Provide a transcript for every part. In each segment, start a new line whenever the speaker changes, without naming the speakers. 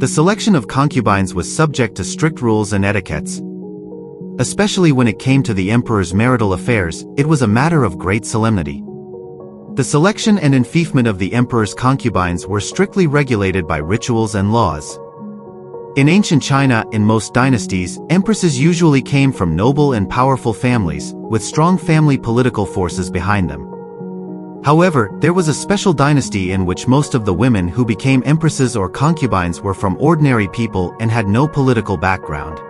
The selection of concubines was subject to strict rules and etiquettes. Especially when it came to the emperor's marital affairs, it was a matter of great solemnity. The selection and enfeoffment of the emperor's concubines were strictly regulated by rituals and laws. In ancient China, in most dynasties, empresses usually came from noble and powerful families, with strong family political forces behind them. However, there was a special dynasty in which most of the women who became empresses or concubines were from ordinary people and had no political background.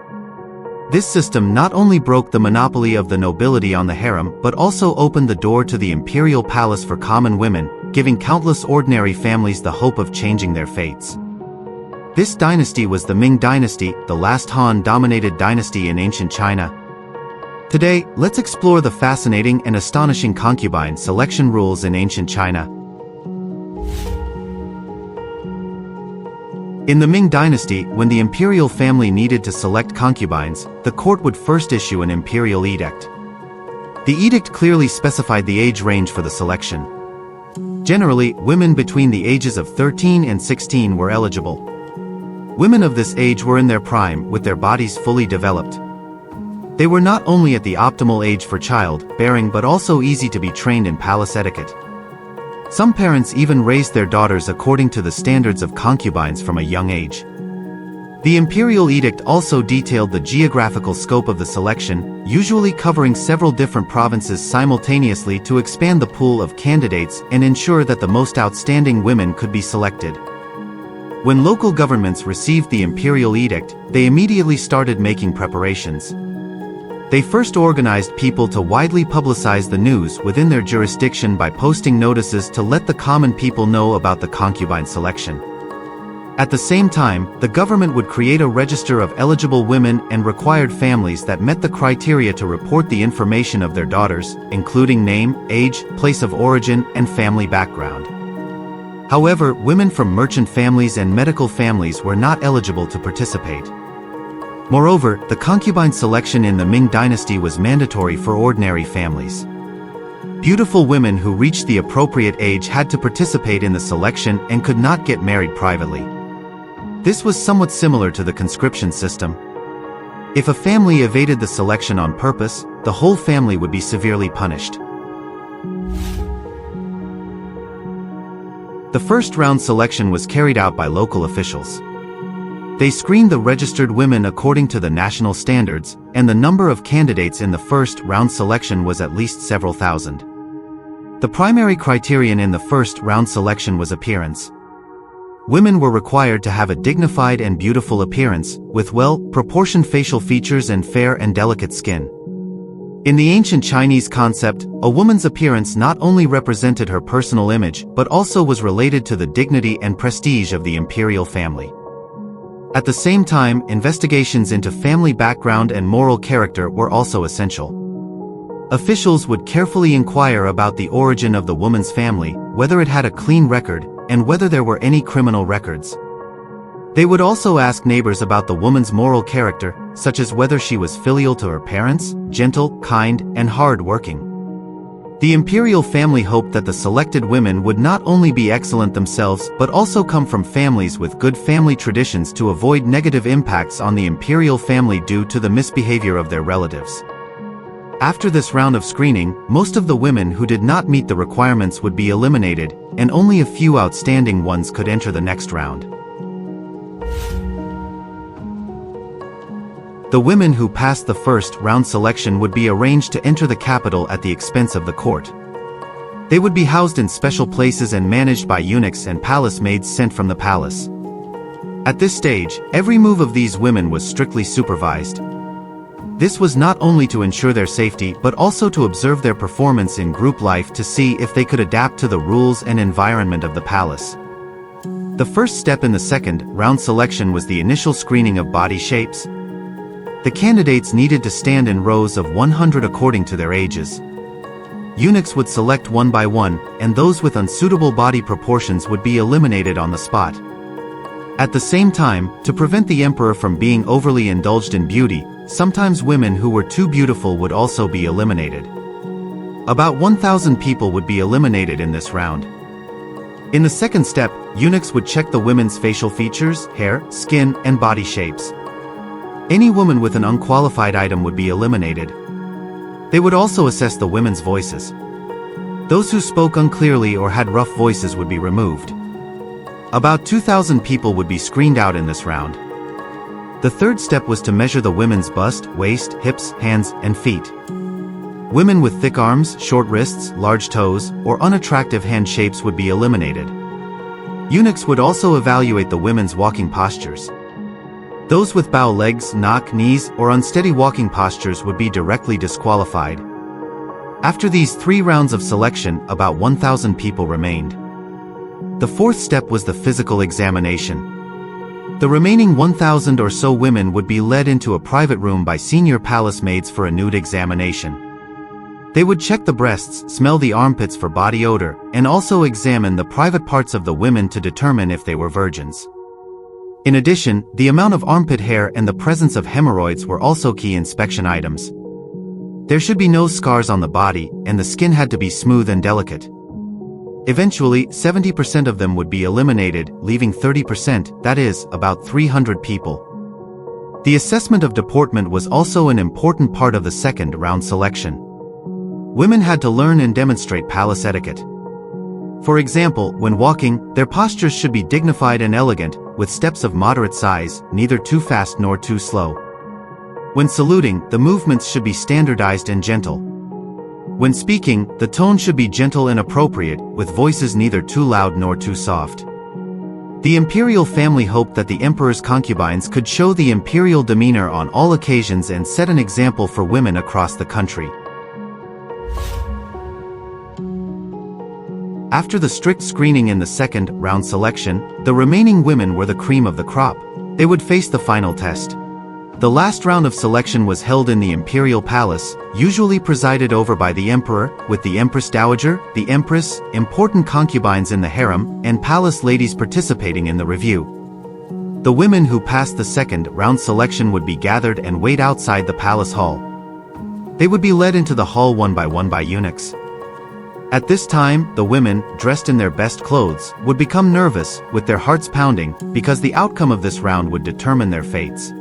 This system not only broke the monopoly of the nobility on the harem but also opened the door to the imperial palace for common women, giving countless ordinary families the hope of changing their fates. This dynasty was the Ming Dynasty, the last Han-dominated dynasty in ancient China. Today, let's explore the fascinating and astonishing concubine selection rules in ancient China. In the Ming Dynasty, when the imperial family needed to select concubines, the court would first issue an imperial edict. The edict clearly specified the age range for the selection. Generally, women between the ages of 13 and 16 were eligible. Women of this age were in their prime, with their bodies fully developed. They were not only at the optimal age for child-bearing but also easy to be trained in palace etiquette. Some parents even raised their daughters according to the standards of concubines from a young age. The imperial edict also detailed the geographical scope of the selection, usually covering several different provinces simultaneously to expand the pool of candidates and ensure that the most outstanding women could be selected. When local governments received the imperial edict, they immediately started making preparations. They first organized people to widely publicize the news within their jurisdiction by posting notices to let the common people know about the concubine selection. At the same time, the government would create a register of eligible women and required families that met the criteria to report the information of their daughters, including name, age, place of origin, and family background. However, women from merchant families and medical families were not eligible to participate. Moreover, the concubine selection in the Ming Dynasty was mandatory for ordinary families. Beautiful women who reached the appropriate age had to participate in the selection and could not get married privately. This was somewhat similar to the conscription system. If a family evaded the selection on purpose, the whole family would be severely punished. The first round selection was carried out by local officials. They screened the registered women according to the national standards, and the number of candidates in the first round selection was at least several thousand. The primary criterion in the first round selection was appearance. Women were required to have a dignified and beautiful appearance, with well-proportioned facial features and fair and delicate skin. In the ancient Chinese concept, a woman's appearance not only represented her personal image but also was related to the dignity and prestige of the imperial family. At the same time, investigations into family background and moral character were also essential. Officials would carefully inquire about the origin of the woman's family, whether it had a clean record, and whether there were any criminal records. They would also ask neighbors about the woman's moral character, such as whether she was filial to her parents, gentle, kind, and hard-working. The imperial family hoped that the selected women would not only be excellent themselves but also come from families with good family traditions to avoid negative impacts on the imperial family due to the misbehavior of their relatives. After this round of screening, most of the women who did not meet the requirements would be eliminated, and only a few outstanding ones could enter the next round. The women who passed the first round selection would be arranged to enter the capital at the expense of the court. They would be housed in special places and managed by eunuchs and palace maids sent from the palace. At this stage, every move of these women was strictly supervised. This was not only to ensure their safety but also to observe their performance in group life to see if they could adapt to the rules and environment of the palace. The first step in the second round selection was the initial screening of body shapes. The candidates needed to stand in rows of 100 according to their ages. Eunuchs would select one by one, and those with unsuitable body proportions would be eliminated on the spot. At the same time, to prevent the emperor from being overly indulged in beauty, sometimes women who were too beautiful would also be eliminated. About 1,000 people would be eliminated in this round. In the second step, eunuchs would check the women's facial features, hair, skin, and body shapes. Any woman with an unqualified item would be eliminated. They would also assess the women's voices. Those who spoke unclearly or had rough voices would be removed. About 2,000 people would be screened out in this round. The third step was to measure the women's bust, waist, hips, hands, and feet. Women with thick arms, short wrists, large toes, or unattractive hand shapes would be eliminated. Eunuchs would also evaluate the women's walking postures. Those with bow legs, knock knees, or unsteady walking postures would be directly disqualified. After these 3 rounds of selection, about 1,000 people remained. The fourth step was the physical examination. The remaining 1,000 or so women would be led into a private room by senior palace maids for a nude examination. They would check the breasts, smell the armpits for body odor, and also examine the private parts of the women to determine if they were virgins. In addition, the amount of armpit hair and the presence of hemorrhoids were also key inspection items. There should be no scars on the body, and the skin had to be smooth and delicate. Eventually, 70% of them would be eliminated, leaving 30%, that is, about 300 people. The assessment of deportment was also an important part of the second round selection. Women had to learn and demonstrate palace etiquette. For example, when walking, their postures should be dignified and elegant, with steps of moderate size, neither too fast nor too slow. When saluting, the movements should be standardized and gentle. When speaking, the tone should be gentle and appropriate, with voices neither too loud nor too soft. The imperial family hoped that the emperor's concubines could show the imperial demeanor on all occasions and set an example for women across the country. After the strict screening in the second round selection, the remaining women were the cream of the crop. They would face the final test. The last round of selection was held in the imperial palace, usually presided over by the emperor, with the empress dowager, the empress, important concubines in the harem, and palace ladies participating in the review. The women who passed the second round selection would be gathered and weighed outside the palace hall. They would be led into the hall one by eunuchs. At this time, the women, dressed in their best clothes, would become nervous, with their hearts pounding, because the outcome of this round would determine their fates.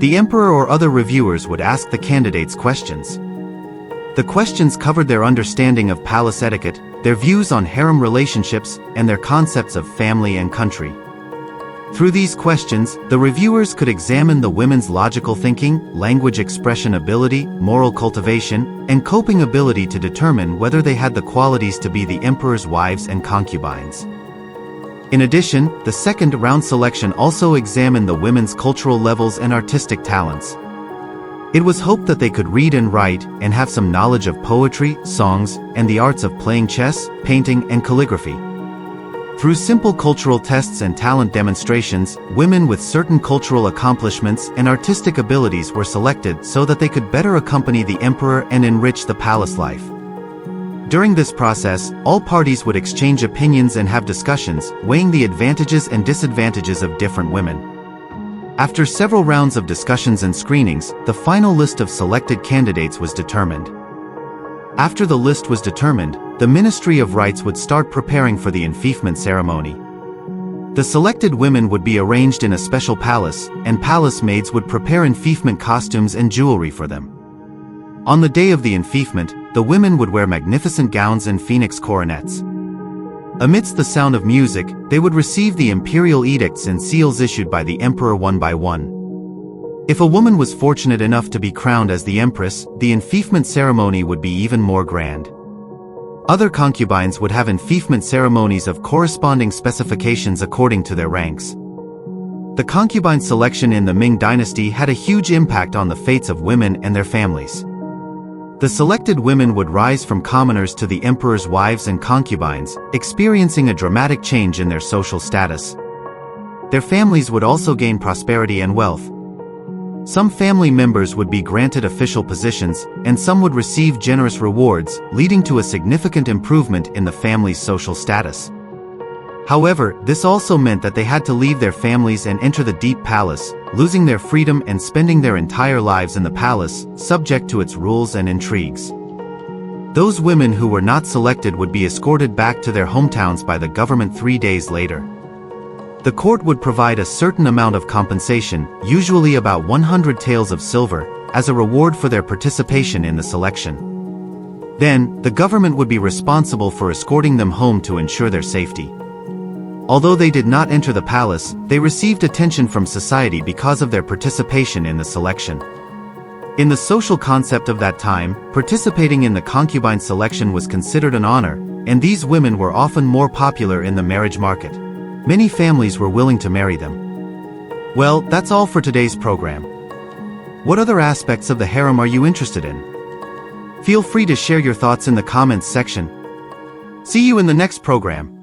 The emperor or other reviewers would ask the candidates questions. The questions covered their understanding of palace etiquette, their views on harem relationships, and their concepts of family and country. Through these questions, the reviewers could examine the women's logical thinking, language expression ability, moral cultivation, and coping ability to determine whether they had the qualities to be the emperor's wives and concubines. In addition, the second round selection also examined the women's cultural levels and artistic talents. It was hoped that they could read and write, and have some knowledge of poetry, songs, and the arts of playing chess, painting, and calligraphy. Through simple cultural tests and talent demonstrations, women with certain cultural accomplishments and artistic abilities were selected so that they could better accompany the emperor and enrich the palace life. During this process, all parties would exchange opinions and have discussions, weighing the advantages and disadvantages of different women. After several rounds of discussions and screenings, the final list of selected candidates was determined. After the list was determined, the Ministry of Rites would start preparing for the enfeoffment ceremony. The selected women would be arranged in a special palace, and palace maids would prepare enfeoffment costumes and jewelry for them. On the day of the enfeoffment, the women would wear magnificent gowns and phoenix coronets. Amidst the sound of music, they would receive the imperial edicts and seals issued by the emperor one by one. If a woman was fortunate enough to be crowned as the empress, the enfeoffment ceremony would be even more grand. Other concubines would have enfeoffment ceremonies of corresponding specifications according to their ranks. The concubine selection in the Ming Dynasty had a huge impact on the fates of women and their families. The selected women would rise from commoners to the emperor's wives and concubines, experiencing a dramatic change in their social status. Their families would also gain prosperity and wealth. Some family members would be granted official positions, and some would receive generous rewards, leading to a significant improvement in the family's social status. However, this also meant that they had to leave their families and enter the deep palace, losing their freedom and spending their entire lives in the palace, subject to its rules and intrigues. Those women who were not selected would be escorted back to their hometowns by the government 3 days later. The court would provide a certain amount of compensation, usually about 100 taels of silver, as a reward for their participation in the selection. Then, the government would be responsible for escorting them home to ensure their safety. Although they did not enter the palace, they received attention from society because of their participation in the selection. In the social concept of that time, participating in the concubine selection was considered an honor, and these women were often more popular in the marriage market. Many families were willing to marry them. Well, that's all for today's program. What other aspects of the harem are you interested in? Feel free to share your thoughts in the comments section. See you in the next program.